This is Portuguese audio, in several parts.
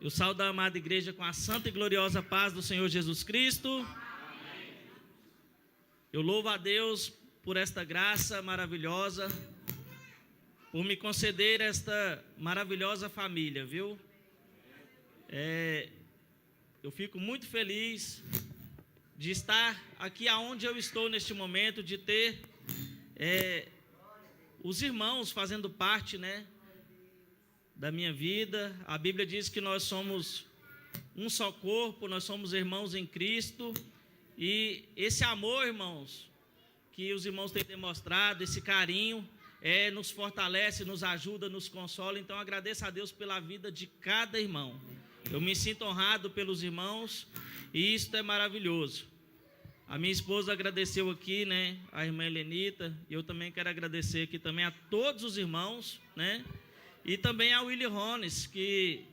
Eu saúdo a amada igreja com a santa e gloriosa paz do Senhor Jesus Cristo. Amém. Eu louvo a Deus por esta graça maravilhosa, por me conceder esta maravilhosa família, viu? Eu fico muito feliz de estar aqui aonde eu estou neste momento, de ter os irmãos fazendo parte, né, da minha vida. A Bíblia diz que nós somos um só corpo, nós somos irmãos em Cristo, e esse amor, irmãos, que os irmãos têm demonstrado, esse carinho, nos fortalece, nos ajuda, nos consola. Então agradeço a Deus pela vida de cada irmão. Eu me sinto honrado pelos irmãos, e isso é maravilhoso. A minha esposa agradeceu aqui, né, a irmã Helenita, e eu também quero agradecer aqui também a todos os irmãos, né, e também ao Willy Rones, que,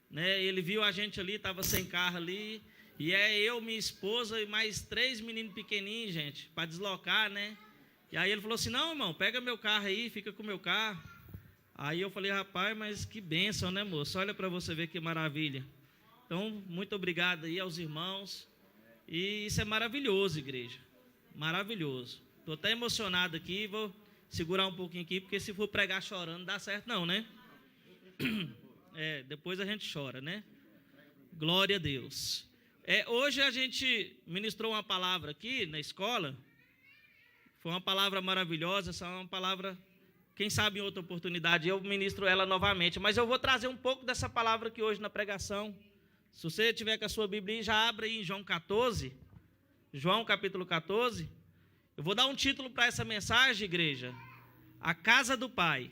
né, ele viu a gente ali, estava sem carro ali, e eu, minha esposa e mais 3 meninos pequenininhos, gente, para deslocar, né? E aí ele falou assim: não, irmão, pega meu carro aí, fica com o meu carro. Aí eu falei: rapaz, mas que bênção, né, moço? Olha para você ver que maravilha. Então, muito obrigado aí aos irmãos. E isso é maravilhoso, igreja. Maravilhoso. Estou até emocionado aqui, vou segurar um pouquinho aqui, porque se for pregar chorando, não dá certo não, né? Depois a gente chora, né? Glória a Deus. Hoje a gente ministrou uma palavra aqui na escola. Foi uma palavra maravilhosa, essa é uma palavra, quem sabe em outra oportunidade eu ministro ela novamente. Mas eu vou trazer um pouco dessa palavra aqui hoje na pregação. Se você tiver com a sua Bíblia, já abre aí em João 14, João capítulo 14. Eu vou dar um título para essa mensagem, igreja: A Casa do Pai.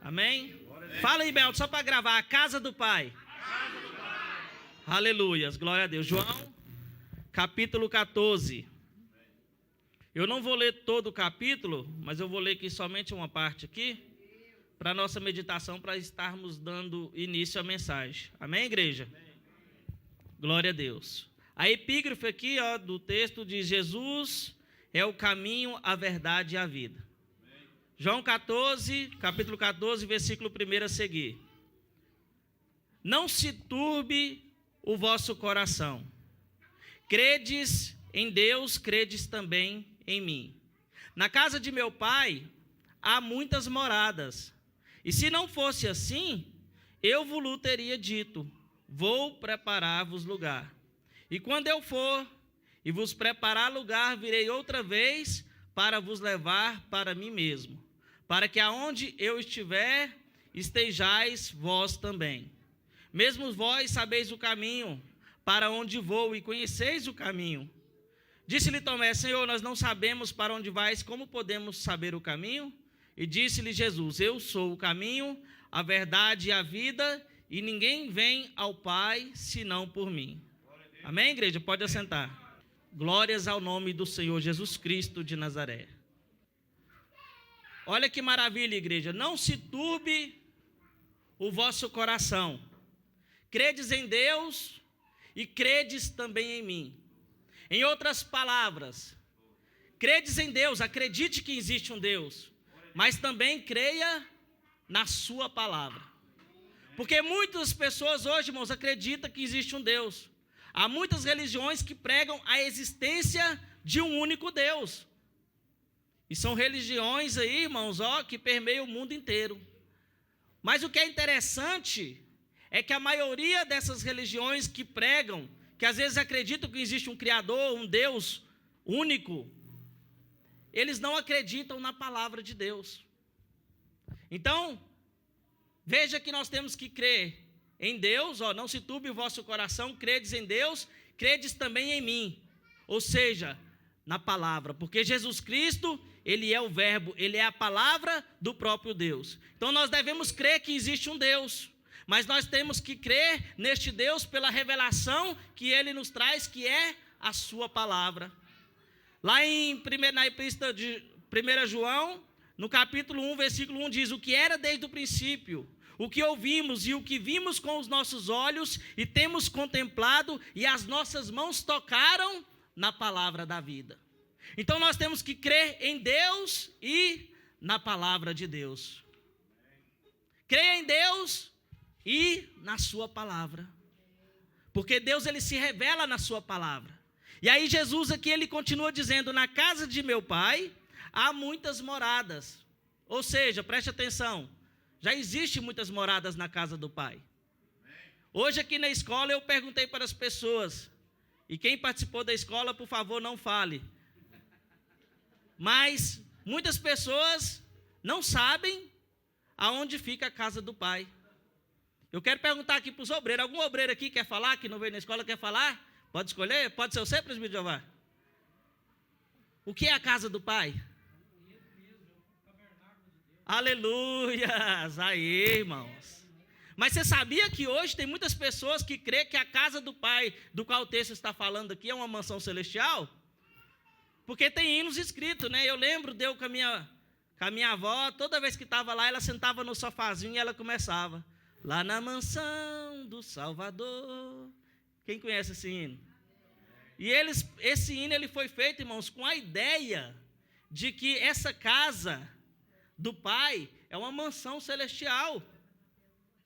Amém? Fala aí, Belto, só para gravar: A Casa do Pai. Casa do Pai. Aleluias, glória a Deus. João capítulo 14. Eu não vou ler todo o capítulo, mas eu vou ler aqui somente uma parte aqui, para a nossa meditação, para estarmos dando início à mensagem. Amém, igreja? Amém. Glória a Deus. A epígrafe aqui, do texto diz: Jesus é o caminho, a verdade e a vida. Amém. João 14, capítulo 14, versículo 1 a seguir. Não se turbe o vosso coração. Credes em Deus, credes também em mim. Na casa de meu pai há muitas moradas. E se não fosse assim, eu vos teria dito: vou preparar-vos lugar. E quando eu for e vos preparar lugar, virei outra vez para vos levar para mim mesmo, para que aonde eu estiver, estejais vós também. Mesmo vós sabeis o caminho para onde vou e conheceis o caminho. Disse-lhe Tomé: Senhor, nós não sabemos para onde vais, como podemos saber o caminho? E disse-lhe Jesus: eu sou o caminho, a verdade e a vida, e ninguém vem ao Pai senão por mim. Amém, igreja? Pode assentar. Glórias ao nome do Senhor Jesus Cristo de Nazaré. Olha que maravilha, igreja. Não se turbe o vosso coração. Credes em Deus e credes também em mim. Em outras palavras, credes em Deus, acredite que existe um Deus, mas também creia na sua palavra. Porque muitas pessoas hoje, irmãos, acreditam que existe um Deus. Há muitas religiões que pregam a existência de um único Deus. E são religiões aí, irmãos, que permeiam o mundo inteiro. Mas o que é interessante é que a maioria dessas religiões que pregam, que às vezes acreditam que existe um Criador, um Deus único, eles não acreditam na palavra de Deus. Então, veja que nós temos que crer em Deus, não se turbe o vosso coração, credes em Deus, credes também em mim. Ou seja, na palavra, porque Jesus Cristo, Ele é o verbo, Ele é a palavra do próprio Deus. Então nós devemos crer que existe um Deus, mas nós temos que crer neste Deus pela revelação que Ele nos traz, que é a sua palavra. Lá na epístola de 1 João, no capítulo 1, versículo 1, diz: o que era desde o princípio, o que ouvimos e o que vimos com os nossos olhos e temos contemplado e as nossas mãos tocaram na palavra da vida. Então nós temos que crer em Deus e na palavra de Deus. Creia em Deus e na sua palavra. Porque Deus, ele se revela na sua palavra. E aí Jesus aqui, ele continua dizendo, na casa de meu pai há muitas moradas. Ou seja, preste atenção, já existe muitas moradas na casa do pai. Hoje aqui na escola eu perguntei para as pessoas, e quem participou da escola, por favor, não fale. Mas muitas pessoas não sabem aonde fica a casa do pai. Eu quero perguntar aqui para os obreiros, algum obreiro aqui quer falar, que não veio na escola, quer falar? Pode escolher? Pode ser você, presbítero Jeová? O que é a casa do pai? Aleluias! Aí, irmãos. Mas você sabia que hoje tem muitas pessoas que crêem que a casa do pai, do qual o texto está falando aqui, é uma mansão celestial? Porque tem hinos escritos, né? Eu lembro, deu com a minha avó, toda vez que estava lá, ela sentava no sofazinho e ela começava. Lá na mansão do Salvador. Quem conhece esse hino? E esse hino ele foi feito, irmãos, com a ideia de que essa casa do Pai é uma mansão celestial.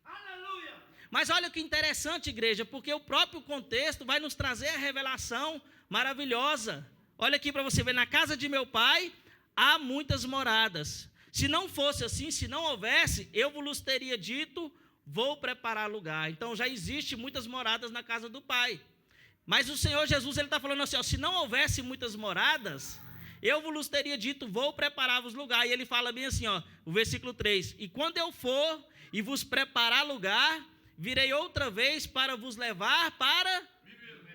Aleluia! Mas olha que interessante, igreja, porque o próprio contexto vai nos trazer a revelação maravilhosa. Olha aqui para você ver, na casa de meu Pai há muitas moradas. Se não fosse assim, se não houvesse, eu vos teria dito, vou preparar lugar. Então já existe muitas moradas na casa do Pai. Mas o Senhor Jesus, ele está falando assim, ó, se não houvesse muitas moradas, eu vos teria dito, vou preparar-vos lugar. E ele fala bem assim, ó, o versículo 3, e quando eu for e vos preparar lugar, virei outra vez para vos levar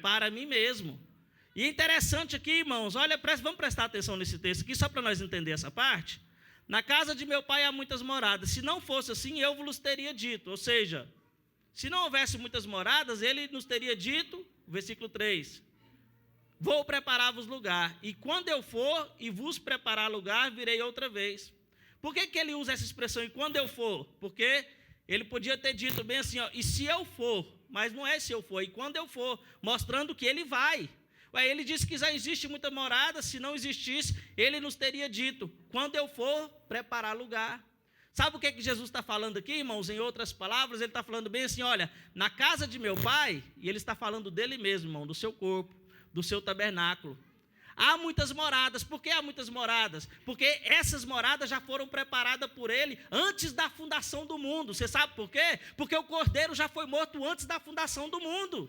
para mim mesmo. E é interessante aqui, irmãos, olha, vamos prestar atenção nesse texto aqui, só para nós entender essa parte. Na casa de meu pai há muitas moradas. Se não fosse assim, eu vos teria dito. Ou seja, se não houvesse muitas moradas, ele nos teria dito, versículo 3, vou preparar-vos lugar. E quando eu for e vos preparar lugar, virei outra vez. Por que ele usa essa expressão, e quando eu for? Porque ele podia ter dito bem assim, ó, e se eu for? Mas não é se eu for, e quando eu for, mostrando que ele vai. Ele disse que já existe muita morada, se não existisse, ele nos teria dito, quando eu for, preparar lugar. Sabe o que Jesus está falando aqui, irmãos? Em outras palavras, ele está falando bem assim, olha, na casa de meu pai, e ele está falando dele mesmo, irmão, do seu corpo, do seu tabernáculo. Há muitas moradas. Por que há muitas moradas? Porque essas moradas já foram preparadas por ele antes da fundação do mundo. Você sabe por quê? Porque o Cordeiro já foi morto antes da fundação do mundo.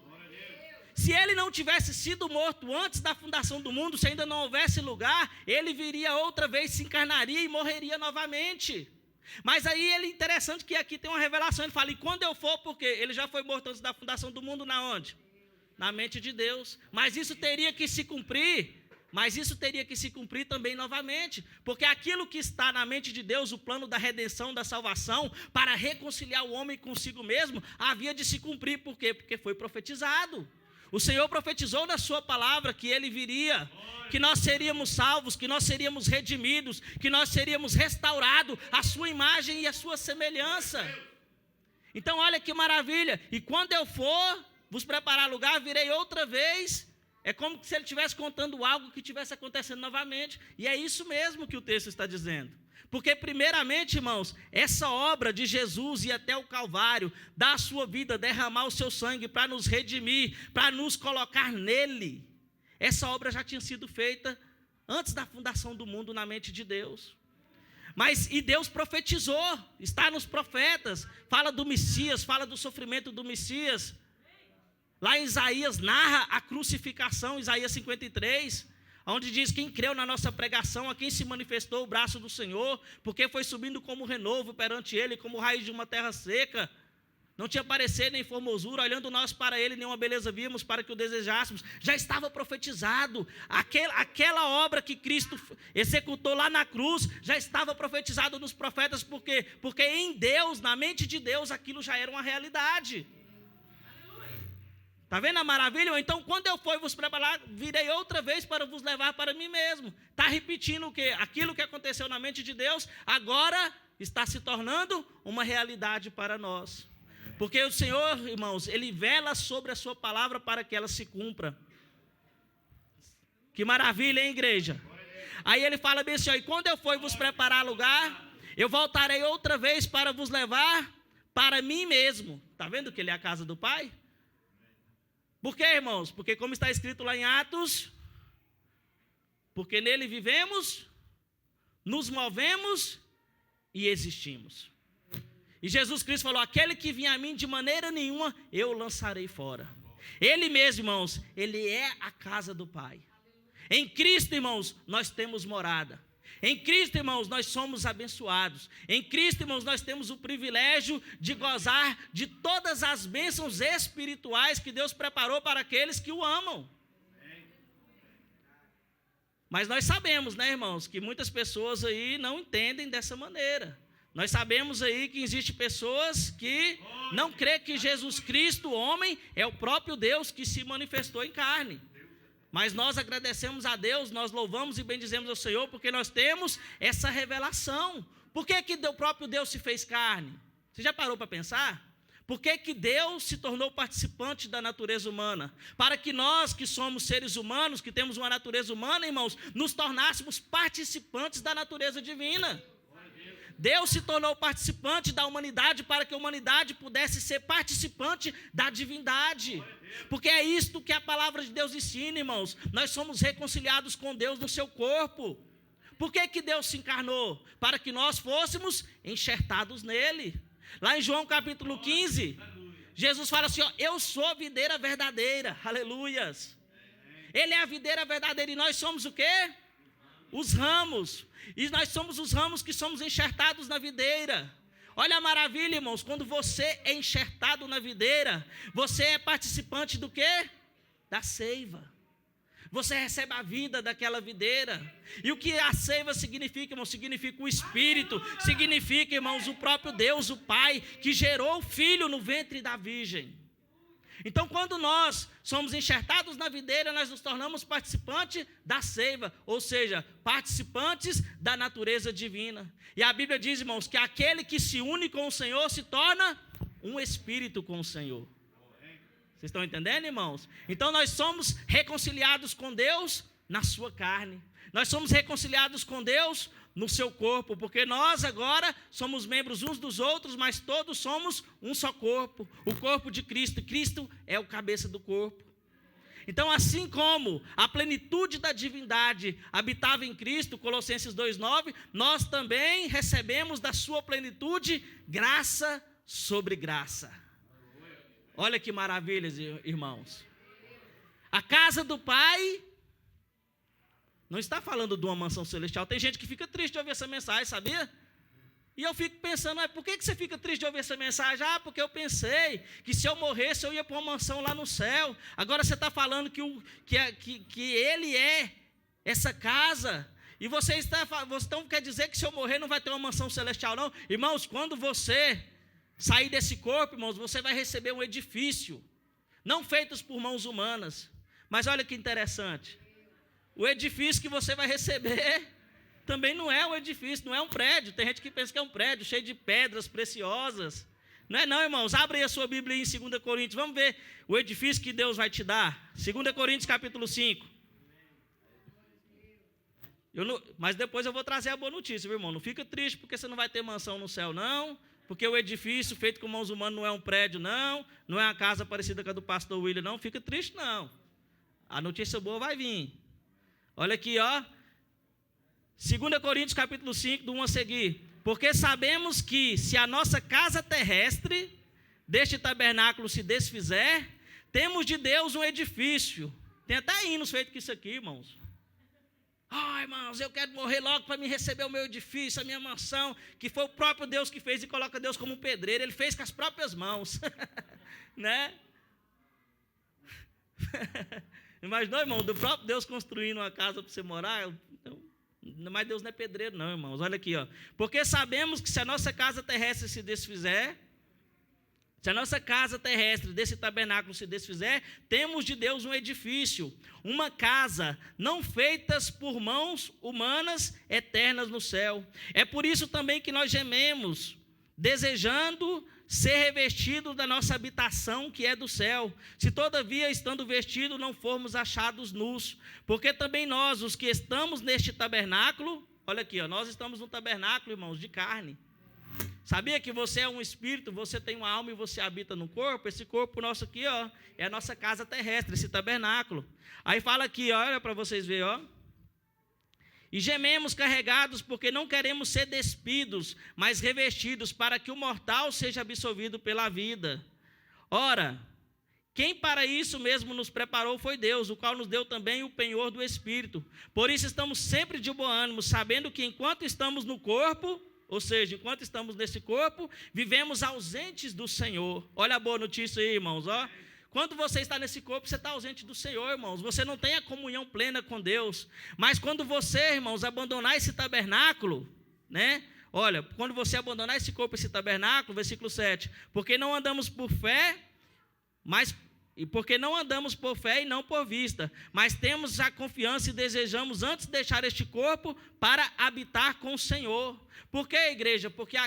Se ele não tivesse sido morto antes da fundação do mundo, se ainda não houvesse lugar, ele viria outra vez, se encarnaria e morreria novamente. Mas aí ele é interessante que aqui tem uma revelação, ele fala, e quando eu for, porque ele já foi morto antes da fundação do mundo, na onde? Na mente de Deus. Mas isso teria que se cumprir também novamente, porque aquilo que está na mente de Deus, o plano da redenção, da salvação, para reconciliar o homem consigo mesmo, havia de se cumprir. Por quê? Porque foi profetizado. O Senhor profetizou na sua palavra que ele viria, que nós seríamos salvos, que nós seríamos redimidos, que nós seríamos restaurados à sua imagem e à sua semelhança. Então olha que maravilha, e quando eu for vos preparar lugar, virei outra vez. É como se ele estivesse contando algo que estivesse acontecendo novamente, e é isso mesmo que o texto está dizendo. Porque primeiramente, irmãos, essa obra de Jesus ir até o Calvário, dar a sua vida, derramar o seu sangue para nos redimir, para nos colocar nele, essa obra já tinha sido feita antes da fundação do mundo na mente de Deus. E Deus profetizou, está nos profetas, fala do Messias, fala do sofrimento do Messias. Lá em Isaías narra a crucificação, Isaías 53, onde diz, quem creu na nossa pregação, a quem se manifestou o braço do Senhor, porque foi subindo como renovo perante ele, como raiz de uma terra seca. Não tinha parecer nem formosura, olhando nós para ele, nenhuma beleza vimos para que o desejássemos. Já estava profetizado. Aquela obra que Cristo executou lá na cruz, já estava profetizado nos profetas. Por quê? Porque em Deus, na mente de Deus, aquilo já era uma realidade. Está vendo a maravilha? Então, quando eu for vos preparar, virei outra vez para vos levar para mim mesmo. Está repetindo o quê? Aquilo que aconteceu na mente de Deus, agora está se tornando uma realidade para nós. Porque o Senhor, irmãos, Ele vela sobre a sua palavra para que ela se cumpra. Que maravilha, hein, igreja? Aí ele fala bem assim, ó, e quando eu for vos preparar lugar, eu voltarei outra vez para vos levar para mim mesmo. Está vendo que ele é a casa do Pai? Por quê, irmãos? Porque como está escrito lá em Atos, porque nele vivemos, nos movemos e existimos. E Jesus Cristo falou, aquele que vinha a mim de maneira nenhuma, eu lançarei fora. Ele mesmo, irmãos, ele é a casa do Pai. Em Cristo, irmãos, nós temos morada. Em Cristo, irmãos, nós somos abençoados. Em Cristo, irmãos, nós temos o privilégio de gozar de todas as bênçãos espirituais que Deus preparou para aqueles que o amam. Mas nós sabemos, né, irmãos, que muitas pessoas aí não entendem dessa maneira. Nós sabemos aí que existem pessoas que não creem que Jesus Cristo, homem, é o próprio Deus que se manifestou em carne. Mas nós agradecemos a Deus, nós louvamos e bendizemos ao Senhor, porque nós temos essa revelação. Por que o próprio Deus se fez carne? Você já parou para pensar? Por que Deus se tornou participante da natureza humana? Para que nós, que somos seres humanos, que temos uma natureza humana, irmãos, nos tornássemos participantes da natureza divina. Deus se tornou participante da humanidade para que a humanidade pudesse ser participante da divindade. Porque é isto que a palavra de Deus ensina, irmãos. Nós somos reconciliados com Deus no seu corpo. Por que Deus se encarnou? Para que nós fôssemos enxertados nele. Lá em João capítulo 15, Jesus fala assim, ó, eu sou a videira verdadeira. Aleluias. Ele é a videira verdadeira e nós somos o quê? Os ramos. E nós somos os ramos que somos enxertados na videira. Olha a maravilha, irmãos, quando você é enxertado na videira, você é participante do quê? Da seiva. Você recebe a vida daquela videira. E o que a seiva significa, irmãos? Significa o Espírito, significa, irmãos, o próprio Deus, o Pai, que gerou o Filho no ventre da Virgem. Então, quando nós somos enxertados na videira, nós nos tornamos participantes da seiva, ou seja, participantes da natureza divina. E a Bíblia diz, irmãos, que aquele que se une com o Senhor se torna um espírito com o Senhor. Vocês estão entendendo, irmãos? Então, nós somos reconciliados com Deus na sua carne. Nós somos reconciliados com Deus no seu corpo, porque nós agora somos membros uns dos outros, mas todos somos um só corpo, o corpo de Cristo. Cristo é o cabeça do corpo. Então, assim como a plenitude da divindade habitava em Cristo, Colossenses 2,9, nós também recebemos da sua plenitude graça sobre graça. Olha que maravilhas, irmãos. A casa do Pai não está falando de uma mansão celestial. Tem gente que fica triste de ouvir essa mensagem, sabia? E eu fico pensando, mas por que você fica triste de ouvir essa mensagem? Ah, porque eu pensei que se eu morresse eu ia para uma mansão lá no céu. Agora você está falando que ele é essa casa. E você então quer dizer que se eu morrer não vai ter uma mansão celestial, não? Irmãos, quando você sair desse corpo, irmãos, você vai receber um edifício. Não feitos por mãos humanas. Mas olha que interessante. O edifício que você vai receber também não é um edifício, não é um prédio. Tem gente que pensa que é um prédio cheio de pedras preciosas. Não é não, irmãos. Abre aí a sua Bíblia em 2 Coríntios. Vamos ver o edifício que Deus vai te dar. 2 Coríntios capítulo 5. Mas depois eu vou trazer a boa notícia, meu irmão. Não fica triste porque você não vai ter mansão no céu, não. Porque o edifício feito com mãos humanas não é um prédio, não. Não é uma casa parecida com a do pastor William, não. Fica triste, não. A notícia boa vai vir. Olha aqui, ó. 2 Coríntios capítulo 5, do 1 a seguir. Porque sabemos que se a nossa casa terrestre deste tabernáculo se desfizer, temos de Deus um edifício. Tem até hinos feitos com isso aqui, irmãos. Ai, irmãos, eu quero morrer logo para me receber o meu edifício, a minha mansão, que foi o próprio Deus que fez e coloca Deus como um pedreiro. Ele fez com as próprias mãos. Né? Imaginou, irmão, do próprio Deus construindo uma casa para você morar? Mas Deus não é pedreiro, não, irmãos. Olha aqui, ó. Porque sabemos que se a nossa casa terrestre se desfizer, se a nossa casa terrestre desse tabernáculo se desfizer, temos de Deus um edifício, uma casa, não feitas por mãos humanas, eternas no céu. É por isso também que nós gememos, desejando ser revestidos da nossa habitação que é do céu, se todavia estando vestidos não formos achados nus, porque também nós, os que estamos neste tabernáculo, olha aqui, ó, nós estamos no tabernáculo, irmãos, de carne, Sabia que você é um espírito, você tem uma alma e você habita no corpo? Esse corpo nosso aqui, ó, é a nossa casa terrestre, esse tabernáculo. Aí fala aqui, olha para vocês verem, ó. E gememos carregados porque não queremos ser despidos, mas revestidos para que o mortal seja absolvido pela vida. Ora, quem para isso mesmo nos preparou foi Deus, o qual nos deu também o penhor do Espírito. Por isso estamos sempre de bom ânimo, sabendo que enquanto estamos no corpo, ou seja, enquanto estamos nesse corpo, vivemos ausentes do Senhor. Olha a boa notícia aí, irmãos, ó. Quando você está nesse corpo, você está ausente do Senhor, irmãos. Você não tem a comunhão plena com Deus. Mas quando você, irmãos, abandonar esse tabernáculo, né? Olha, quando você abandonar esse corpo, esse tabernáculo, versículo 7. Porque não andamos por fé, porque não andamos por fé e não por vista, mas temos a confiança e desejamos antes deixar este corpo para habitar com o Senhor. Por que, igreja? Porque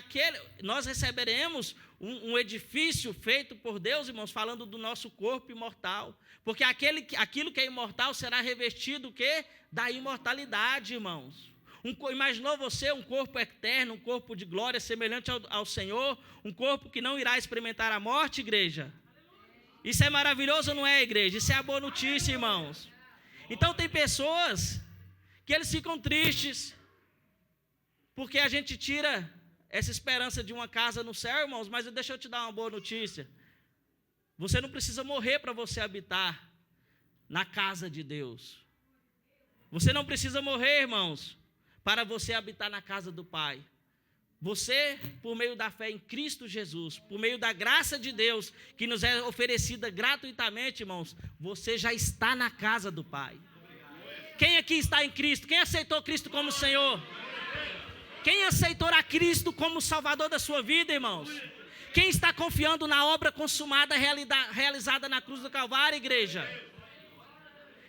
nós receberemos um edifício feito por Deus, irmãos, falando do nosso corpo imortal. Porque aquilo que é imortal será revestido o quê? Da imortalidade, irmãos. Imaginou você um corpo eterno, um corpo de glória semelhante ao Senhor, um corpo que não irá experimentar a morte, igreja? Isso é maravilhoso, não é, igreja? Isso é a boa notícia, irmãos. Então tem pessoas que eles ficam tristes porque a gente tira essa esperança de uma casa no céu, irmãos, mas deixa eu te dar uma boa notícia. Você não precisa morrer para você habitar na casa de Deus. Você não precisa morrer, irmãos, para você habitar na casa do Pai. Você, por meio da fé em Cristo Jesus, por meio da graça de Deus, que nos é oferecida gratuitamente, irmãos, você já está na casa do Pai. Quem aqui está em Cristo? Quem aceitou Cristo como Senhor? Quem aceitou a Cristo como Salvador da sua vida, irmãos? Quem está confiando na obra consumada, realizada na cruz do Calvário, igreja?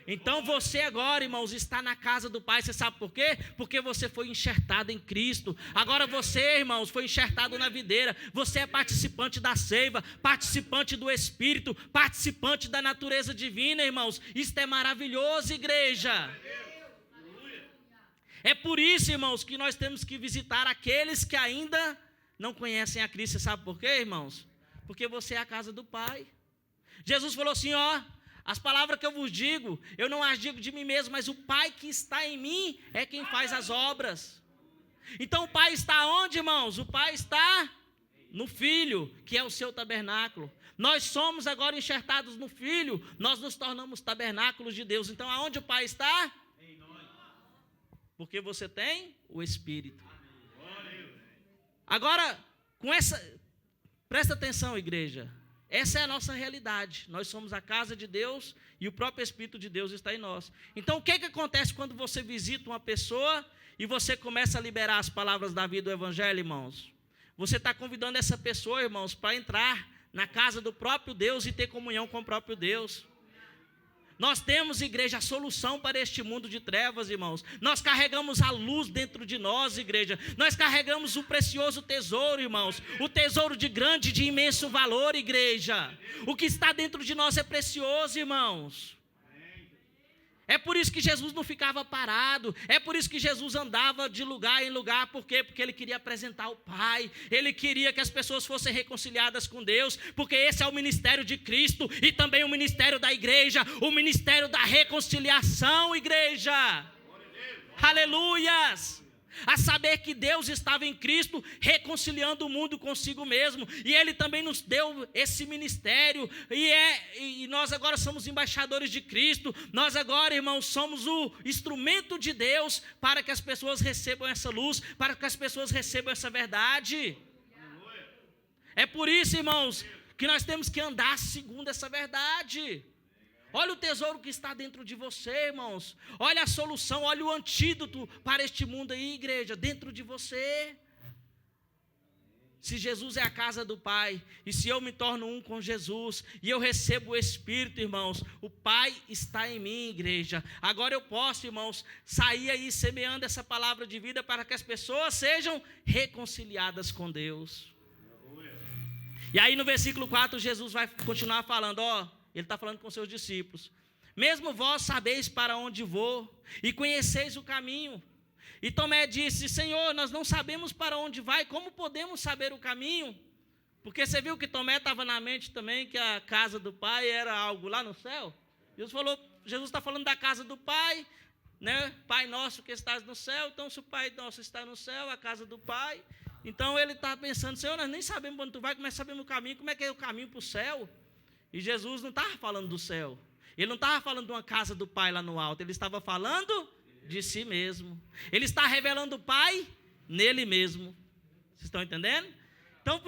Então você agora, irmãos, está na casa do Pai. Você sabe por quê? Porque você foi enxertado em Cristo. Agora você, irmãos, foi enxertado na videira. Você é participante da seiva, participante do Espírito, participante da natureza divina, irmãos. Isto é maravilhoso, igreja. É por isso, irmãos, que nós temos que visitar aqueles que ainda não conhecem a Cristo. Você sabe por quê, irmãos? Porque você é a casa do Pai. Jesus falou assim, ó: as palavras que eu vos digo, eu não as digo de mim mesmo, mas o Pai que está em mim é quem faz as obras. Então o Pai está onde, irmãos? O Pai está no Filho, que é o seu tabernáculo. Nós somos agora enxertados no Filho, nós nos tornamos tabernáculos de Deus. Então aonde o Pai está? Em nós. Porque você tem o Espírito. Agora, presta atenção, igreja. Essa é a nossa realidade. Nós somos a casa de Deus e o próprio Espírito de Deus está em nós. Então, o que acontece quando você visita uma pessoa e você começa a liberar as palavras da vida do Evangelho, irmãos? Você está convidando essa pessoa, irmãos, para entrar na casa do próprio Deus e ter comunhão com o próprio Deus. Nós temos, igreja, a solução para este mundo de trevas, irmãos. Nós carregamos a luz dentro de nós, igreja. Nós carregamos o precioso tesouro, irmãos. O tesouro de grande, de imenso valor, igreja. O que está dentro de nós é precioso, irmãos. É por isso que Jesus não ficava parado. É por isso que Jesus andava de lugar em lugar. Por quê? Porque ele queria apresentar o Pai. Ele queria que as pessoas fossem reconciliadas com Deus. Porque esse é o ministério de Cristo e também o ministério da igreja. O ministério da reconciliação, igreja. Aleluias! A saber que Deus estava em Cristo reconciliando o mundo consigo mesmo. E Ele também nos deu esse ministério. E nós agora somos embaixadores de Cristo. Nós agora, irmãos, somos o instrumento de Deus para que as pessoas recebam essa luz, para que as pessoas recebam essa verdade. É por isso, irmãos, que nós temos que andar segundo essa verdade. Olha o tesouro que está dentro de você, irmãos. Olha a solução, olha o antídoto para este mundo aí, igreja, dentro de você. Se Jesus é a casa do Pai, e se eu me torno um com Jesus, e eu recebo o Espírito, irmãos, o Pai está em mim, igreja. Agora eu posso, irmãos, sair aí semeando essa palavra de vida para que as pessoas sejam reconciliadas com Deus. E aí no versículo 4, Jesus vai continuar falando, ó. Ele está falando com seus discípulos. Mesmo vós sabeis para onde vou e conheceis o caminho. E Tomé disse: Senhor, nós não sabemos para onde vai, como podemos saber o caminho? Porque você viu que Tomé estava na mente também que a casa do Pai era algo lá no céu? Jesus está falando da casa do Pai, né? Pai nosso que estás no céu. Então, se o Pai nosso está no céu, a casa do Pai. Então, ele está pensando: Senhor, nós nem sabemos para onde tu vai, como é que sabemos o caminho, como é que é o caminho para o céu? E Jesus não estava falando do céu. Ele não estava falando de uma casa do Pai lá no alto. Ele estava falando de si mesmo. Ele está revelando o Pai nele mesmo. Vocês estão entendendo? Então,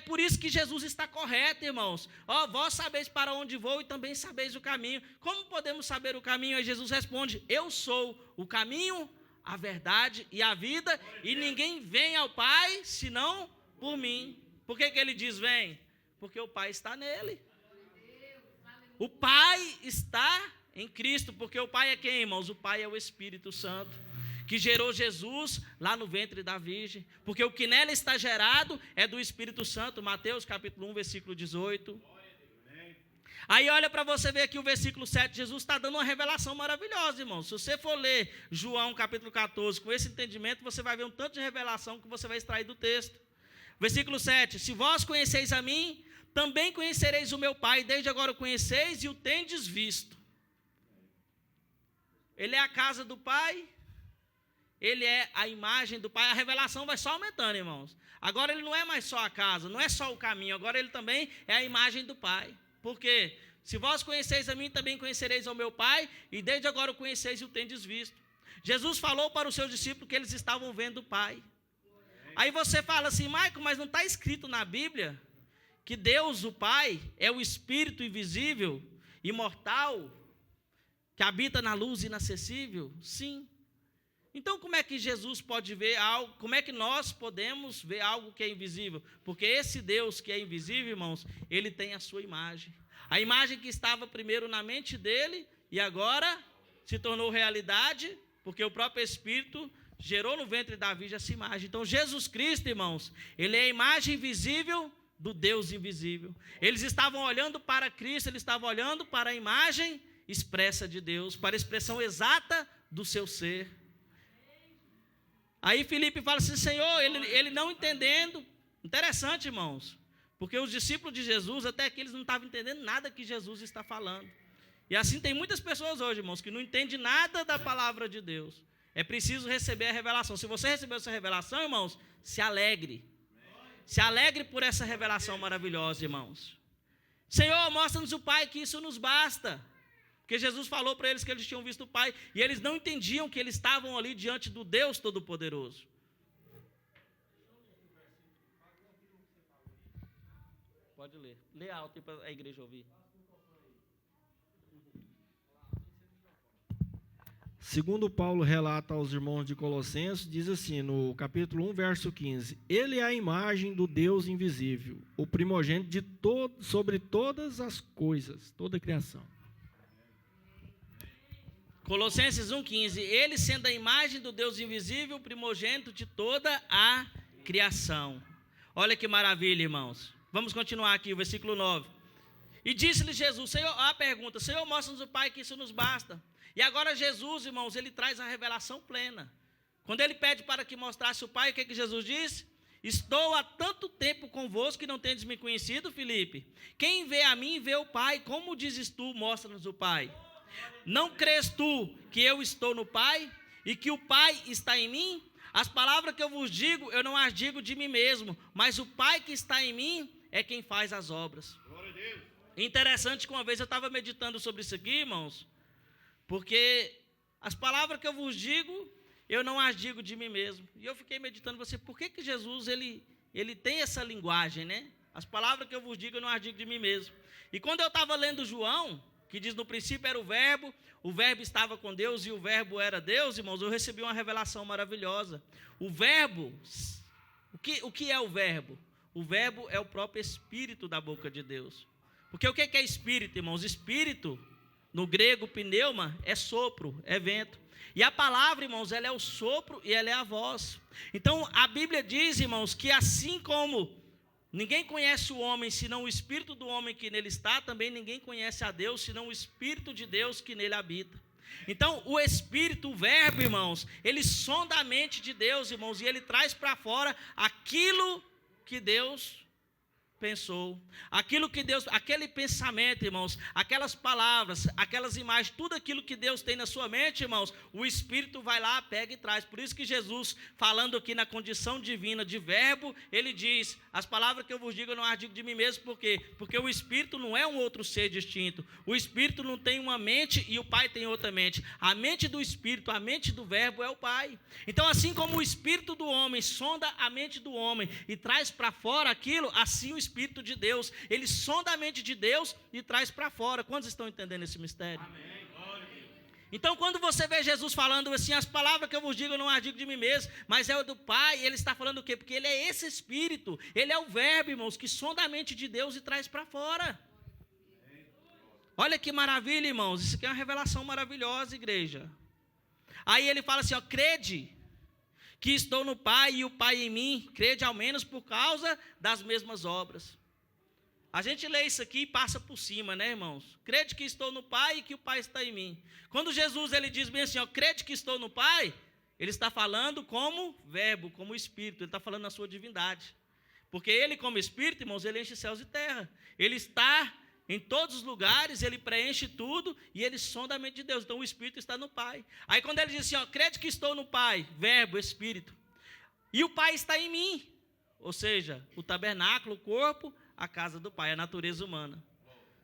por isso que Jesus está correto, irmãos. Vós sabeis para onde vou e também sabeis o caminho. Como podemos saber o caminho? Aí Jesus responde: eu sou o caminho, a verdade e a vida, e ninguém vem ao Pai senão por mim. Por que ele diz vem? Porque o Pai está nele. O Pai está em Cristo, porque o Pai é quem, irmãos? O Pai é o Espírito Santo, que gerou Jesus lá no ventre da Virgem, porque o que nela está gerado é do Espírito Santo. Mateus capítulo 1, versículo 18. Aí olha para você ver aqui o versículo 7, Jesus está dando uma revelação maravilhosa, irmão. Se você for ler João capítulo 14 com esse entendimento, você vai ver um tanto de revelação que você vai extrair do texto. Versículo 7, se vós conheceis a mim, também conhecereis o meu Pai, desde agora o conheceis e o tendes visto. Ele é a casa do Pai, ele é a imagem do Pai. A revelação vai só aumentando, irmãos. Agora ele não é mais só a casa, não é só o caminho, agora ele também é a imagem do Pai. Por quê? Se vós conheceis a mim, também conhecereis ao meu Pai, e desde agora o conheceis e o tendes visto. Jesus falou para os seus discípulos que eles estavam vendo o Pai. Aí você fala assim: Maico, mas não está escrito na Bíblia que Deus, o Pai, é o Espírito invisível, imortal, que habita na luz inacessível? Sim. Então, como é que Jesus pode ver algo? Como é que nós podemos ver algo que é invisível? Porque esse Deus que é invisível, irmãos, ele tem a sua imagem. A imagem que estava primeiro na mente dele e agora se tornou realidade, porque o próprio Espírito gerou no ventre da Virgem essa imagem. Então, Jesus Cristo, irmãos, ele é a imagem visível do Deus invisível. Eles estavam olhando para Cristo, eles estavam olhando para a imagem expressa de Deus, para a expressão exata do seu ser. Aí Filipe fala assim: Senhor, ele não entendendo. Interessante, irmãos, porque os discípulos de Jesus, até aqui, eles não estavam entendendo nada que Jesus está falando. E assim tem muitas pessoas hoje, irmãos, que não entendem nada da palavra de Deus. É preciso receber a revelação. Se você recebeu essa revelação, irmãos, se alegre. Se alegre por essa revelação maravilhosa, irmãos. Senhor, mostra-nos o Pai, que isso nos basta. Porque Jesus falou para eles que eles tinham visto o Pai, e eles não entendiam que eles estavam ali diante do Deus Todo-Poderoso. Pode ler. Lê alto para a igreja ouvir. Segundo Paulo relata aos irmãos de Colossenses, diz assim, no capítulo 1, verso 15: Ele é a imagem do Deus invisível, o primogênito sobre todas as coisas, toda a criação. Colossenses 1,15: Ele sendo a imagem do Deus invisível, o primogênito de toda a criação. Olha que maravilha, irmãos. Vamos continuar aqui, o versículo 9. E disse-lhe Jesus, Senhor, a pergunta: Senhor, mostra-nos o Pai, que isso nos basta. E agora Jesus, irmãos, ele traz a revelação plena. Quando ele pede para que mostrasse o Pai, o que Jesus disse? Estou há tanto tempo convosco que não tendes me conhecido, Filipe. Quem vê a mim, vê o Pai. Como dizes tu, mostra-nos o Pai? Não crês tu que eu estou no Pai e que o Pai está em mim? As palavras que eu vos digo, eu não as digo de mim mesmo, mas o Pai que está em mim é quem faz as obras. Glória a Deus. Interessante que uma vez eu estava meditando sobre isso aqui, irmãos, porque as palavras que eu vos digo, eu não as digo de mim mesmo. E eu fiquei meditando, por que Jesus ele tem essa linguagem, né? As palavras que eu vos digo, eu não as digo de mim mesmo. E quando eu estava lendo João, que diz no princípio era o verbo estava com Deus e o verbo era Deus, irmãos, eu recebi uma revelação maravilhosa. O verbo, o que é o verbo? O verbo é o próprio Espírito da boca de Deus. Porque o que é Espírito, irmãos? Espírito, no grego, pneuma, é sopro, é vento. E a palavra, irmãos, ela é o sopro e ela é a voz. Então, a Bíblia diz, irmãos, que assim como ninguém conhece o homem senão o Espírito do homem que nele está, também ninguém conhece a Deus senão o Espírito de Deus que nele habita. Então, o Espírito, o Verbo, irmãos, ele sonda a mente de Deus, irmãos, e ele traz para fora aquilo que Deus pensou, aquilo que Deus, aquele pensamento, irmãos, aquelas palavras, aquelas imagens, tudo aquilo que Deus tem na sua mente, irmãos, o Espírito vai lá, pega e traz. Por isso que Jesus, falando aqui na condição divina de verbo, ele diz, as palavras que eu vos digo eu não as digo de mim mesmo, por quê? Porque o Espírito não é um outro ser distinto, o Espírito não tem uma mente e o Pai tem outra mente. A mente do Espírito, a mente do verbo é o Pai. Então, assim como o Espírito do homem sonda a mente do homem e traz para fora aquilo, assim o Espírito de Deus, ele sonda a mente de Deus e traz para fora. Quantos estão entendendo esse mistério? Amém. Então, quando você vê Jesus falando assim, as palavras que eu vos digo, eu não as digo de mim mesmo, mas é o do Pai, ele está falando o quê? Porque ele é esse Espírito, ele é o verbo, irmãos, que sonda a mente de Deus e traz para fora. Olha que maravilha, irmãos, isso aqui é uma revelação maravilhosa, igreja. Aí ele fala assim, ó, crede que estou no Pai e o Pai em mim, crede ao menos por causa das mesmas obras. A gente lê isso aqui e passa por cima, né, irmãos? Crede que estou no Pai e que o Pai está em mim. Quando Jesus ele diz bem assim, ó, crede que estou no Pai, ele está falando como verbo, como Espírito, ele está falando na sua divindade. Porque ele, como Espírito, irmãos, ele enche céus e terra. Ele está em todos os lugares, ele preenche tudo e ele sonda a mente de Deus. Então o Espírito está no Pai. Aí quando ele diz assim, ó, crede que estou no Pai, verbo, Espírito, e o Pai está em mim, ou seja, o tabernáculo, o corpo, a casa do Pai, a natureza humana.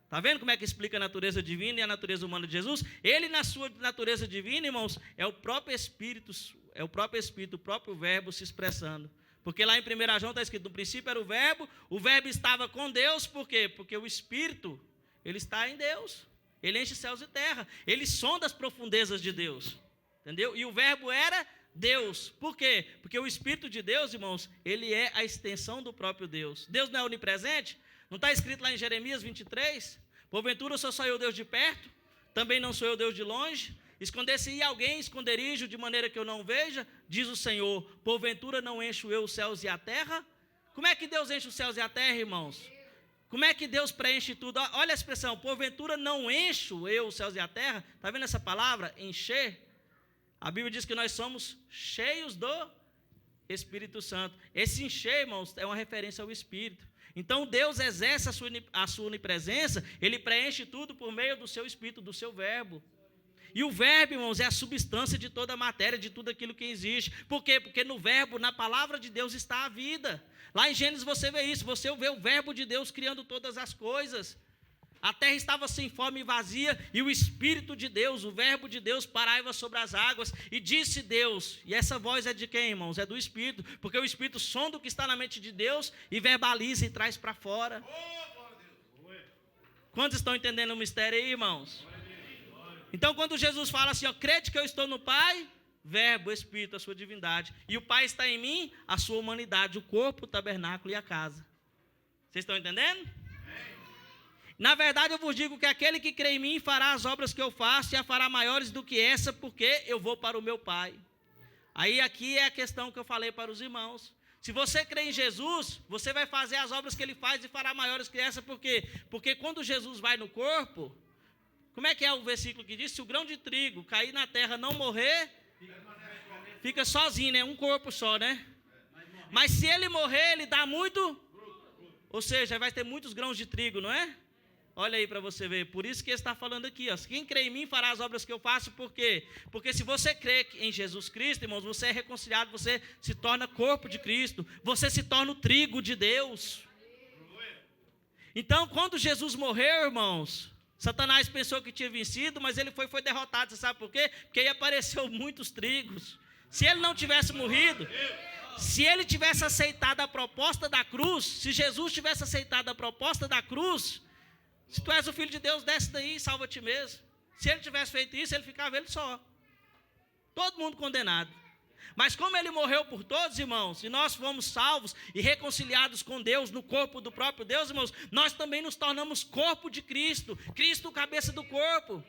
Está vendo como é que explica a natureza divina e a natureza humana de Jesus? Ele, na sua natureza divina, irmãos, é o próprio Espírito, o próprio verbo se expressando. Porque lá em 1 João está escrito, no princípio era o verbo estava com Deus, por quê? Porque o Espírito, ele está em Deus, ele enche céus e terra, ele sonda as profundezas de Deus, entendeu? E o verbo era Deus, por quê? Porque o Espírito de Deus, irmãos, ele é a extensão do próprio Deus. Deus não é onipresente? Não está escrito lá em Jeremias 23? Porventura só sou eu Deus de perto, também não sou eu Deus de longe? Esconder-se alguém esconderijo de maneira que eu não veja, diz o Senhor, porventura não encho eu os céus e a terra? Como é que Deus enche os céus e a terra, irmãos? Como é que Deus preenche tudo? Olha a expressão, porventura não encho eu os céus e a terra. Está vendo essa palavra, encher? A Bíblia diz que nós somos cheios do Espírito Santo. Esse encher, irmãos, é uma referência ao Espírito. Então Deus exerce a sua onipresença, ele preenche tudo por meio do seu Espírito, do seu verbo. E o verbo, irmãos, é a substância de toda a matéria, de tudo aquilo que existe. Por quê? Porque no verbo, na palavra de Deus está a vida. Lá em Gênesis você vê isso, você vê o verbo de Deus criando todas as coisas. A terra estava sem forma e vazia, e o Espírito de Deus, o verbo de Deus, pairava sobre as águas, e disse Deus, e essa voz é de quem, irmãos? É do Espírito, porque o Espírito sonda o que está na mente de Deus, e verbaliza e traz para fora. Quantos estão entendendo o mistério aí, irmãos? Então, quando Jesus fala assim, ó, crede que eu estou no Pai, verbo, Espírito, a sua divindade, e o Pai está em mim, a sua humanidade, o corpo, o tabernáculo e a casa. Vocês estão entendendo? Na verdade, eu vos digo que aquele que crê em mim fará as obras que eu faço e a fará maiores do que essa, porque eu vou para o meu Pai. Aí aqui é a questão que eu falei para os irmãos. Se você crê em Jesus, você vai fazer as obras que ele faz e fará maiores que essa, por quê? Porque quando Jesus vai no corpo, como é que é o versículo que diz? Se o grão de trigo cair na terra não morrer, fica sozinho, né? Um corpo só, né? Mas se ele morrer, ele dá muito, ou seja, vai ter muitos grãos de trigo, não é? Olha aí para você ver, por isso que ele está falando aqui, ó. Quem crê em mim fará as obras que eu faço, por quê? Porque se você crê em Jesus Cristo, irmãos, você é reconciliado, você se torna corpo de Cristo, você se torna o trigo de Deus. Então, quando Jesus morreu, irmãos, Satanás pensou que tinha vencido, mas ele foi derrotado, você sabe por quê? Porque aí apareceu muitos trigos. Se ele não tivesse morrido, se ele tivesse aceitado a proposta da cruz, se Jesus tivesse aceitado a proposta da cruz, se tu és o Filho de Deus, desce daí e salva a ti mesmo. Se ele tivesse feito isso, ele ficava ele só. Todo mundo condenado. Mas como ele morreu por todos, irmãos, e nós fomos salvos e reconciliados com Deus no corpo do próprio Deus, irmãos, nós também nos tornamos corpo de Cristo. Cristo, cabeça do corpo.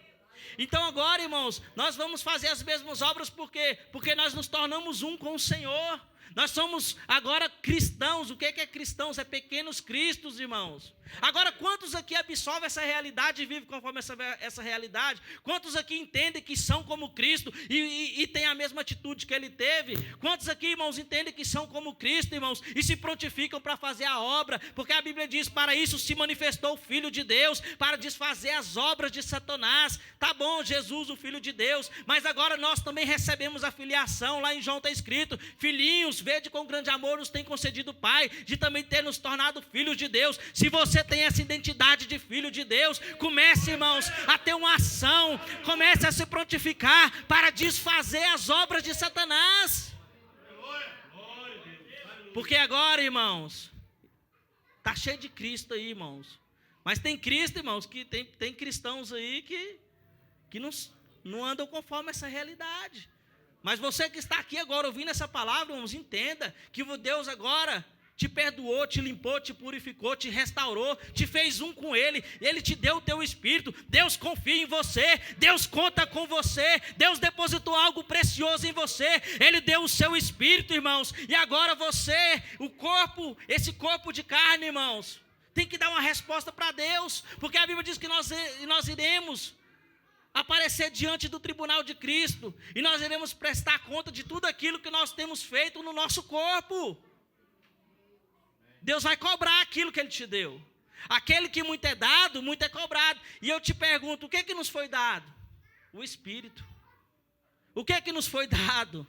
Então agora, irmãos, nós vamos fazer as mesmas obras, por quê? Porque nós nos tornamos um com o Senhor. Nós somos agora cristãos. O que é cristãos? É pequenos cristos, irmãos. Agora, quantos aqui absorvem essa realidade e vivem conforme essa realidade? Quantos aqui entendem que são como Cristo e têm a mesma atitude que Ele teve? Quantos aqui, irmãos, entendem que são como Cristo, irmãos, e se prontificam para fazer a obra? Porque a Bíblia diz, para isso se manifestou o Filho de Deus, para desfazer as obras de Satanás. Tá bom, Jesus, o Filho de Deus, mas agora nós também recebemos a filiação. Lá em João está escrito, filhinhos, vede com grande amor nos tem concedido o Pai, de também ter nos tornado filhos de Deus. Se você tem essa identidade de filho de Deus, comece, irmãos, a ter uma ação, comece a se prontificar para desfazer as obras de Satanás. Porque agora, irmãos, está cheio de Cristo aí, irmãos, mas tem Cristo, irmãos, que tem cristãos aí que não andam conforme essa realidade. Mas você que está aqui agora ouvindo essa palavra, irmãos, entenda que Deus agora te perdoou, te limpou, te purificou, te restaurou, te fez um com Ele, Ele te deu o teu Espírito, Deus confia em você, Deus conta com você, Deus depositou algo precioso em você, Ele deu o seu Espírito, irmãos, e agora você, esse corpo de carne, irmãos, tem que dar uma resposta para Deus, porque a Bíblia diz que nós iremos aparecer diante do tribunal de Cristo, e nós iremos prestar conta de tudo aquilo que nós temos feito no nosso corpo. Deus vai cobrar aquilo que Ele te deu. Aquele que muito é dado, muito é cobrado. E eu te pergunto, o que é que nos foi dado? O Espírito. O que é que nos foi dado?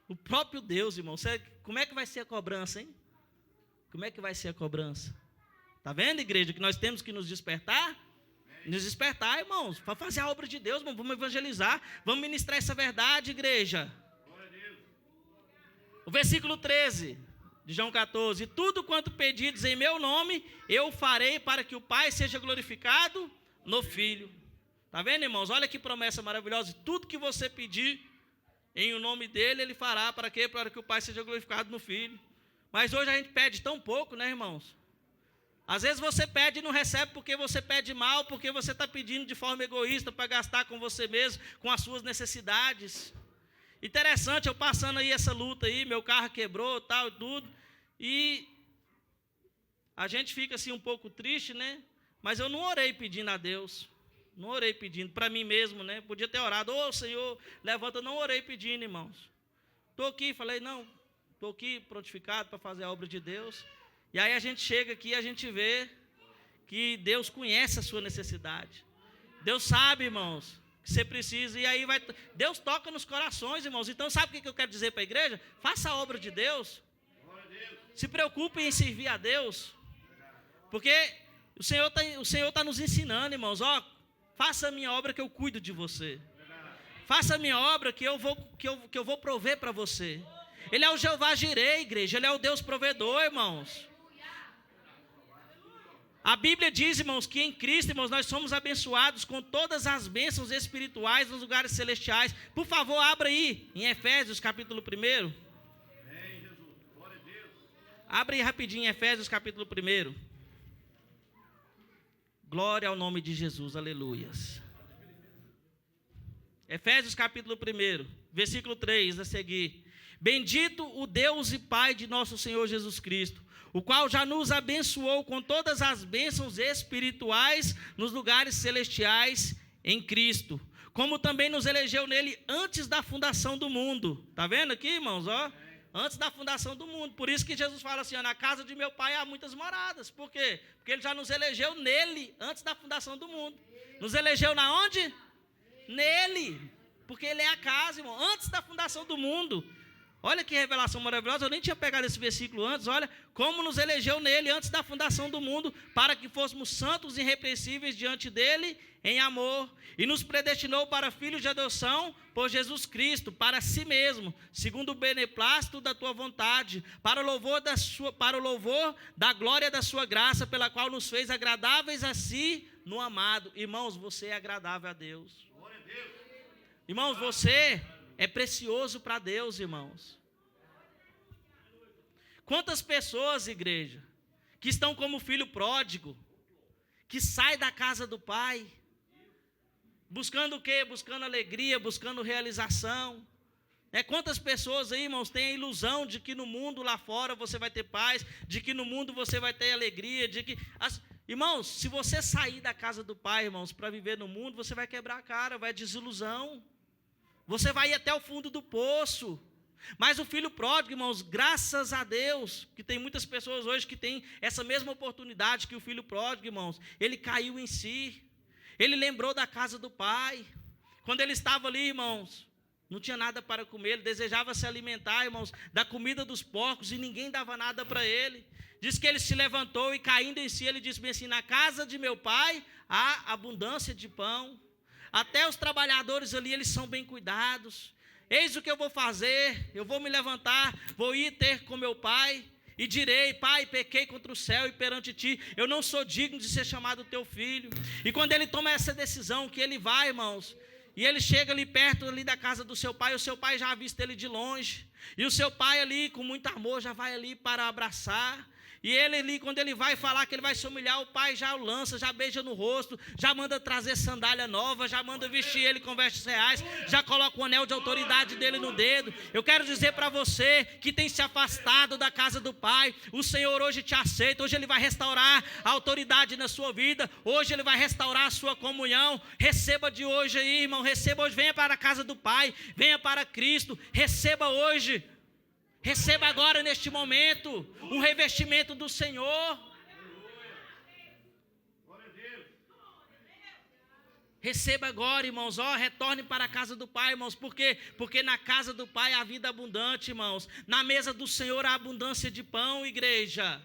O próprio Deus, irmão. Como é que vai ser a cobrança, hein? Como é que vai ser a cobrança? Está vendo, igreja, que nós temos que nos despertar? Nos despertar, irmãos, para fazer a obra de Deus, irmão. Vamos evangelizar, vamos ministrar essa verdade, igreja. O versículo 13 de João 14, tudo quanto pedides em meu nome, eu farei para que o Pai seja glorificado no Filho. Está vendo, irmãos? Olha que promessa maravilhosa. Tudo que você pedir em o nome dele, ele fará. Para quê? Para que o Pai seja glorificado no Filho. Mas hoje a gente pede tão pouco, né, irmãos? Às vezes você pede e não recebe porque você pede mal, porque você está pedindo de forma egoísta para gastar com você mesmo, com as suas necessidades. Interessante, eu passando aí essa luta aí, meu carro quebrou, tal e tudo, e a gente fica assim um pouco triste, né? Mas eu não orei pedindo a Deus, não orei pedindo para mim mesmo, né? Podia ter orado, Senhor, levanta, eu não orei pedindo, irmãos. Estou aqui, falei, não, estou aqui prontificado para fazer a obra de Deus. E aí a gente chega aqui e a gente vê que Deus conhece a sua necessidade. Deus sabe, irmãos, que você precisa, e aí Deus toca nos corações, irmãos. Então sabe o que eu quero dizer para a igreja? Faça a obra de Deus, se preocupe em servir a Deus, porque o Senhor está nos ensinando, irmãos, faça a minha obra que eu cuido de você, faça a minha obra que eu vou prover para você. Ele é o Jeová Jireh, igreja, Ele é o Deus provedor, irmãos. A Bíblia diz, irmãos, que em Cristo, irmãos, nós somos abençoados com todas as bênçãos espirituais nos lugares celestiais. Por favor, abra aí em Efésios capítulo 1. Abra aí rapidinho em Efésios capítulo 1. Glória ao nome de Jesus, aleluias. Efésios capítulo 1, versículo 3, a seguir. Bendito o Deus e Pai de nosso Senhor Jesus Cristo, o qual já nos abençoou com todas as bênçãos espirituais nos lugares celestiais em Cristo, como também nos elegeu nele antes da fundação do mundo. Está vendo aqui, irmãos? Antes da fundação do mundo. Por isso que Jesus fala assim, na casa de meu Pai há muitas moradas. Por quê? Porque Ele já nos elegeu nele antes da fundação do mundo. Nos elegeu na onde? Nele. Porque Ele é a casa, irmão, antes da fundação do mundo. Olha que revelação maravilhosa, eu nem tinha pegado esse versículo antes, olha, como nos elegeu nele antes da fundação do mundo, para que fôssemos santos e irrepreensíveis diante dele em amor, e nos predestinou para filhos de adoção por Jesus Cristo, para si mesmo, segundo o beneplácito da tua vontade, para o louvor da glória da sua graça, pela qual nos fez agradáveis a si no amado. Irmãos, você é agradável a Deus. Irmãos, você é precioso para Deus, irmãos. Quantas pessoas, igreja, que estão como filho pródigo, que sai da casa do pai, buscando o quê? Buscando alegria, buscando realização. Quantas pessoas aí, irmãos, têm a ilusão de que no mundo lá fora você vai ter paz, de que no mundo você vai ter alegria, de que... Irmãos, se você sair da casa do Pai, irmãos, para viver no mundo, você vai quebrar a cara, vai desilusão. Você vai ir até o fundo do poço. Mas o filho pródigo, irmãos, graças a Deus, que tem muitas pessoas hoje que têm essa mesma oportunidade que o filho pródigo, irmãos, ele caiu em si. Ele lembrou da casa do Pai. Quando ele estava ali, irmãos, não tinha nada para comer, ele desejava se alimentar, irmãos, da comida dos porcos e ninguém dava nada para ele. Diz que ele se levantou e caindo em si, ele disse bem assim, na casa de meu pai há abundância de pão. Até os trabalhadores ali, eles são bem cuidados. Eis o que eu vou fazer, eu vou me levantar, vou ir ter com meu pai e direi, pai, pequei contra o céu e perante ti, eu não sou digno de ser chamado teu filho. E quando ele toma essa decisão, que ele vai, irmãos, e ele chega ali perto ali da casa do seu pai, o seu pai já avista ele de longe, e o seu pai ali, com muito amor, já vai ali para abraçar. E ele ali, quando ele vai falar que ele vai se humilhar, o pai já o lança, já beija no rosto, já manda trazer sandália nova, já manda vestir ele com vestes reais, já coloca o anel de autoridade dele no dedo. Eu quero dizer para você que tem se afastado da casa do Pai, o Senhor hoje te aceita, hoje Ele vai restaurar a autoridade na sua vida, hoje Ele vai restaurar a sua comunhão. Receba de hoje aí, irmão, receba hoje, venha para a casa do Pai, venha para Cristo, receba hoje. Receba agora neste momento o revestimento do Senhor. Receba agora, irmãos, retorne para a casa do Pai, irmãos, por quê? Porque na casa do Pai há vida abundante, irmãos. Na mesa do Senhor há abundância de pão, igreja.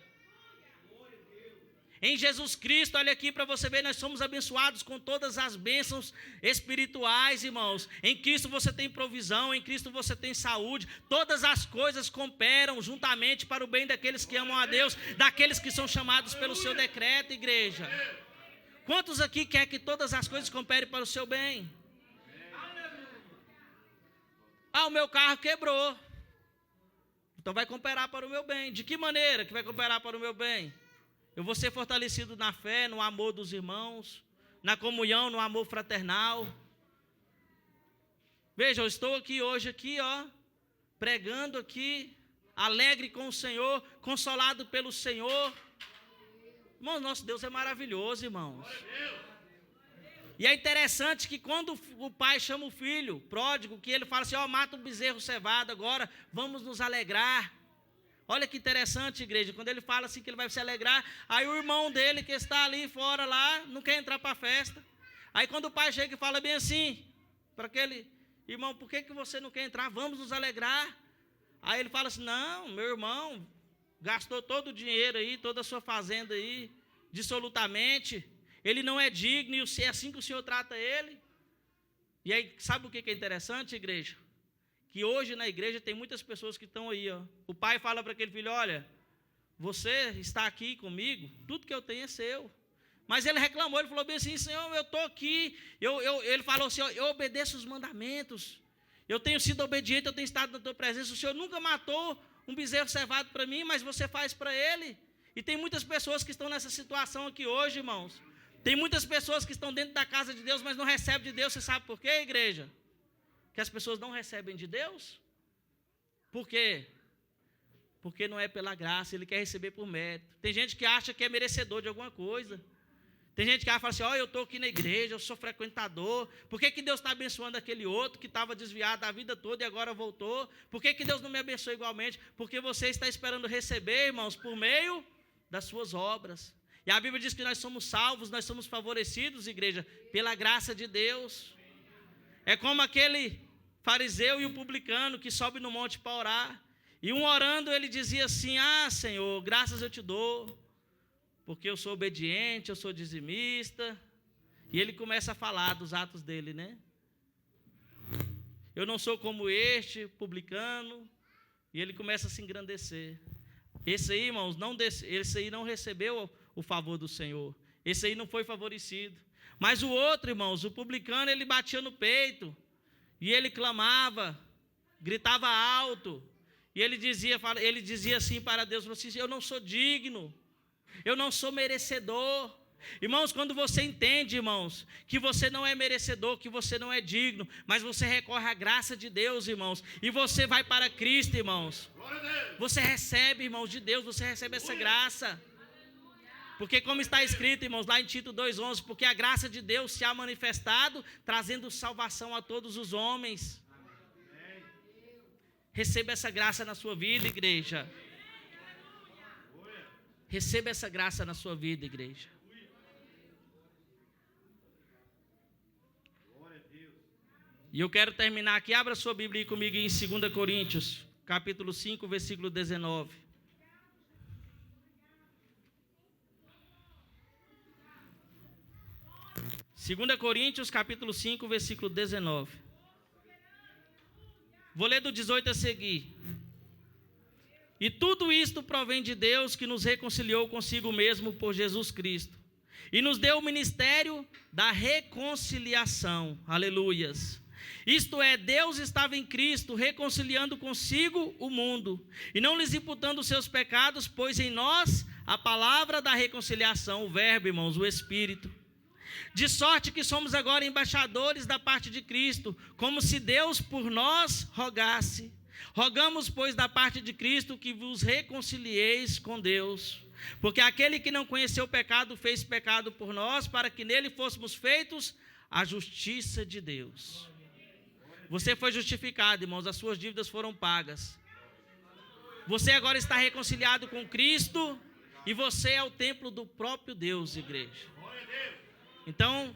Em Jesus Cristo, olha aqui para você ver, nós somos abençoados com todas as bênçãos espirituais, irmãos. Em Cristo você tem provisão, em Cristo você tem saúde. Todas as coisas cooperam juntamente para o bem daqueles que amam a Deus, daqueles que são chamados pelo seu decreto, igreja. Quantos aqui quer que todas as coisas cooperem para o seu bem? O meu carro quebrou. Então vai cooperar para o meu bem. De que maneira que vai cooperar para o meu bem? Eu vou ser fortalecido na fé, no amor dos irmãos, na comunhão, no amor fraternal. Veja, eu estou aqui hoje, pregando aqui, alegre com o Senhor, consolado pelo Senhor. Irmãos, nosso Deus é maravilhoso, irmãos. E é interessante que quando o pai chama o filho pródigo, que ele fala assim, mata o bezerro cevado agora, vamos nos alegrar. Olha que interessante, igreja, quando ele fala assim que ele vai se alegrar, aí o irmão dele que está ali fora lá, não quer entrar para a festa. Aí quando o pai chega e fala bem assim, para aquele irmão, por que você não quer entrar? Vamos nos alegrar. Aí ele fala assim, não, meu irmão gastou todo o dinheiro aí, toda a sua fazenda aí, dissolutamente, ele não é digno e é assim que o Senhor trata ele. E aí, sabe o que é interessante, igreja? Que hoje na igreja tem muitas pessoas que estão aí, O pai fala para aquele filho, olha, você está aqui comigo, tudo que eu tenho é seu. Mas ele reclamou, ele falou bem assim, Senhor, eu estou aqui, ele falou assim, eu obedeço os mandamentos, eu tenho sido obediente, eu tenho estado na tua presença, o Senhor nunca matou um bezerro cevado para mim, mas você faz para ele. E tem muitas pessoas que estão nessa situação aqui hoje, irmãos. Tem muitas pessoas que estão dentro da casa de Deus, mas não recebem de Deus, você sabe por quê, igreja? Que as pessoas não recebem de Deus? Por quê? Porque não é pela graça, ele quer receber por mérito. Tem gente que acha que é merecedor de alguma coisa. Tem gente que fala assim, eu estou aqui na igreja, eu sou frequentador. Por que Deus está abençoando aquele outro que estava desviado a vida toda e agora voltou? Por que Deus não me abençoa igualmente? Porque você está esperando receber, irmãos, por meio das suas obras. E a Bíblia diz que nós somos salvos, nós somos favorecidos, igreja, pela graça de Deus. É como aquele fariseu e o publicano que sobe no monte para orar. E um orando, ele dizia assim, Senhor, graças eu te dou, porque eu sou obediente, eu sou dizimista. E ele começa a falar dos atos dele, né? Eu não sou como este publicano. E ele começa a se engrandecer. Esse aí, irmãos, esse aí não recebeu o favor do Senhor. Esse aí não foi favorecido. Mas o outro, irmãos, o publicano, ele batia no peito. E ele clamava, gritava alto. E ele dizia assim para Deus, assim, eu não sou digno, eu não sou merecedor, Irmãos, quando você entende, irmãos, que você não é merecedor, que você não é digno, mas você recorre à graça de Deus, irmãos, e você vai para Cristo, irmãos. Você recebe, irmãos, de Deus, você recebe essa graça. Porque como está escrito, irmãos, lá em Tito 2,11, porque a graça de Deus se há manifestado, trazendo salvação a todos os homens. Receba essa graça na sua vida, igreja. Receba essa graça na sua vida, igreja. E eu quero terminar aqui, abra sua Bíblia aí comigo em 2 Coríntios, capítulo 5, versículo 19. 2 Coríntios, capítulo 5, versículo 19. Vou ler do 18 a seguir. E tudo isto provém de Deus, que nos reconciliou consigo mesmo por Jesus Cristo, e nos deu o ministério da reconciliação. Aleluias. Isto é, Deus estava em Cristo, reconciliando consigo o mundo, e não lhes imputando os seus pecados, pois em nós a palavra da reconciliação, o verbo, irmãos, o Espírito. De sorte que somos agora embaixadores da parte de Cristo, como se Deus por nós rogasse. Rogamos, pois, da parte de Cristo, que vos reconcilieis com Deus. Porque aquele que não conheceu o pecado, fez pecado por nós, para que nele fôssemos feitos a justiça de Deus. Você foi justificado, irmãos, as suas dívidas foram pagas. Você agora está reconciliado com Cristo, e você é o templo do próprio Deus, igreja. Então,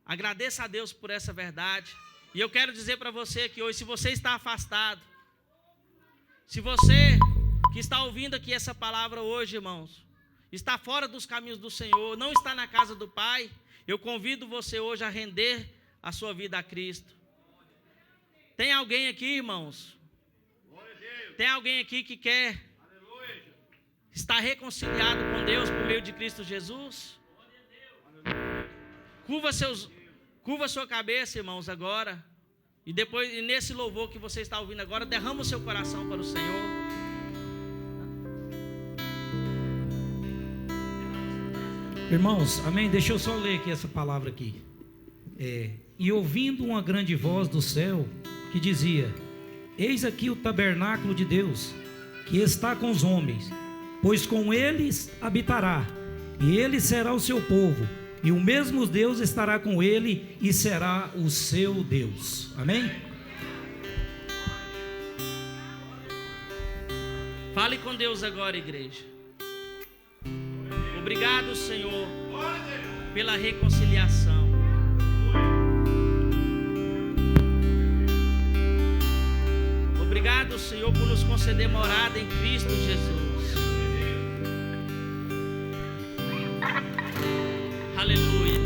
agradeça a Deus por essa verdade. E eu quero dizer para você que hoje, se você está afastado, se você que está ouvindo aqui essa palavra hoje, irmãos, está fora dos caminhos do Senhor, não está na casa do Pai, eu convido você hoje a render a sua vida a Cristo. Tem alguém aqui, irmãos? Tem alguém aqui que quer estar reconciliado com Deus por meio de Cristo Jesus? Curva sua cabeça, irmãos, agora. E depois, nesse louvor que você está ouvindo agora, derrama o seu coração para o Senhor. Irmãos, amém? Deixa eu só ler aqui essa palavra aqui. E ouvindo uma grande voz do céu, que dizia: eis aqui o tabernáculo de Deus, que está com os homens, pois com eles habitará, e ele será o seu povo, e o mesmo Deus estará com ele, e será o seu Deus. Amém? Fale com Deus agora, igreja. Obrigado, Senhor, pela reconciliação. Obrigado, Senhor, por nos conceder morada em Cristo Jesus. Aleluia.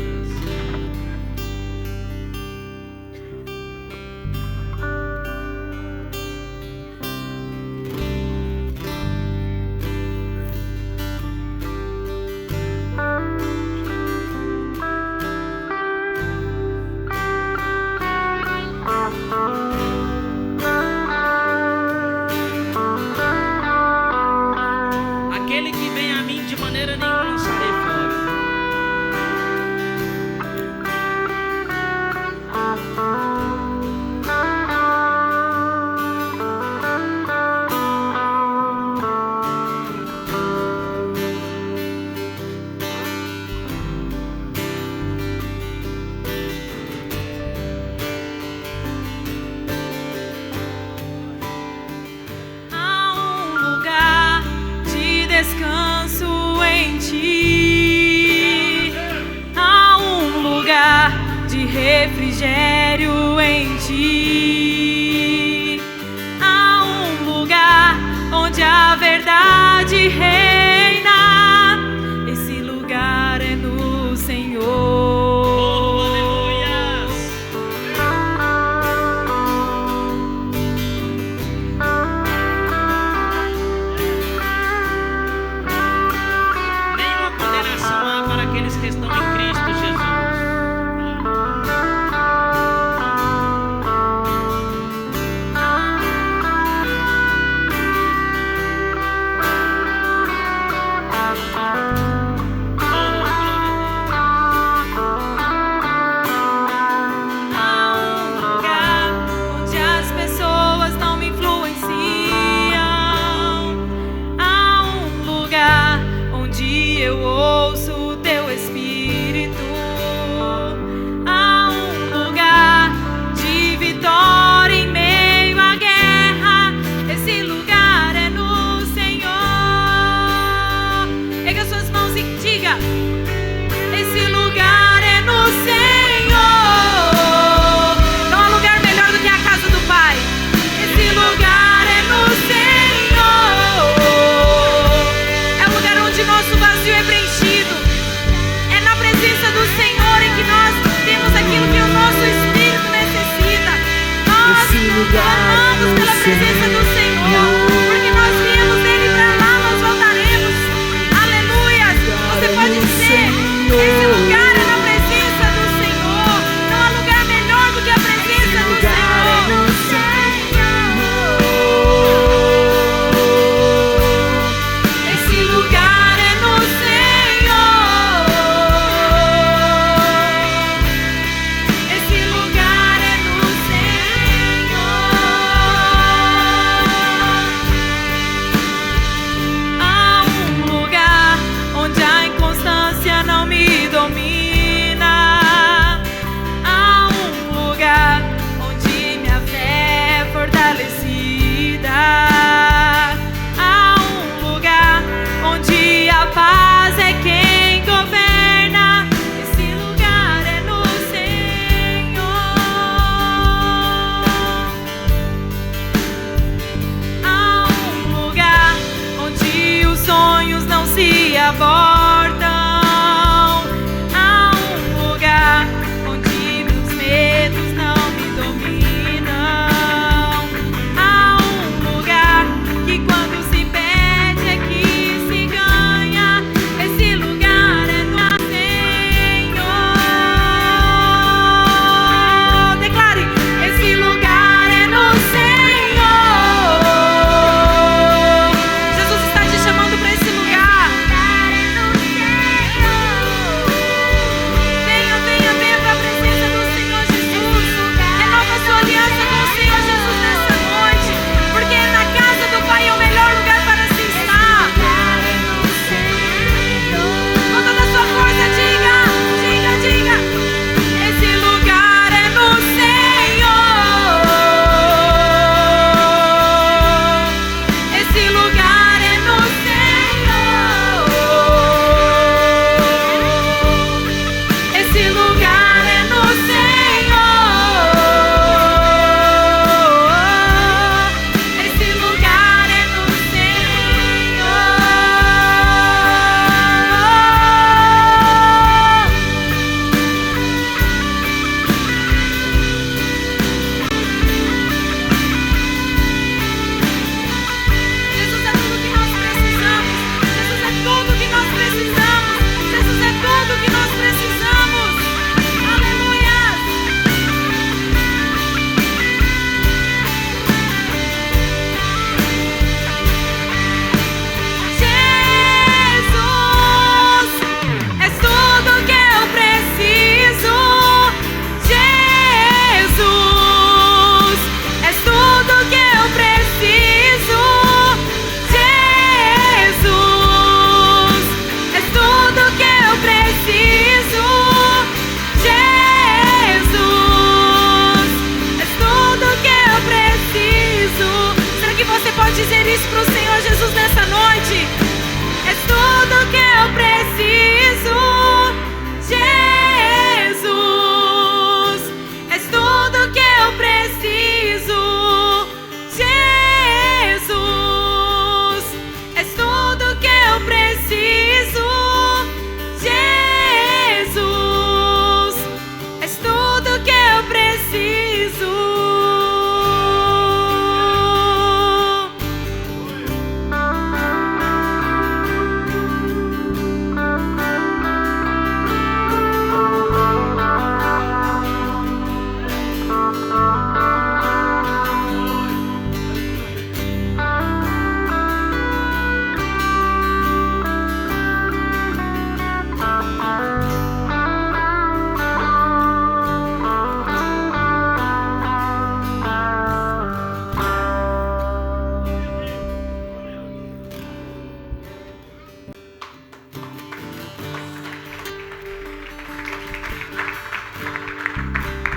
Aquele que vem a mim de maneira nenhuma lançarei fora. Há um lugar de descanso em ti, há um lugar de refrigério em ti, há um lugar onde a verdade reina. Esse lugar é no Senhor. Oh, aleluias. Nenhuma condenação há para aqueles que estão em Cristo Jesus. Oh, glória. lugar é o Senhor.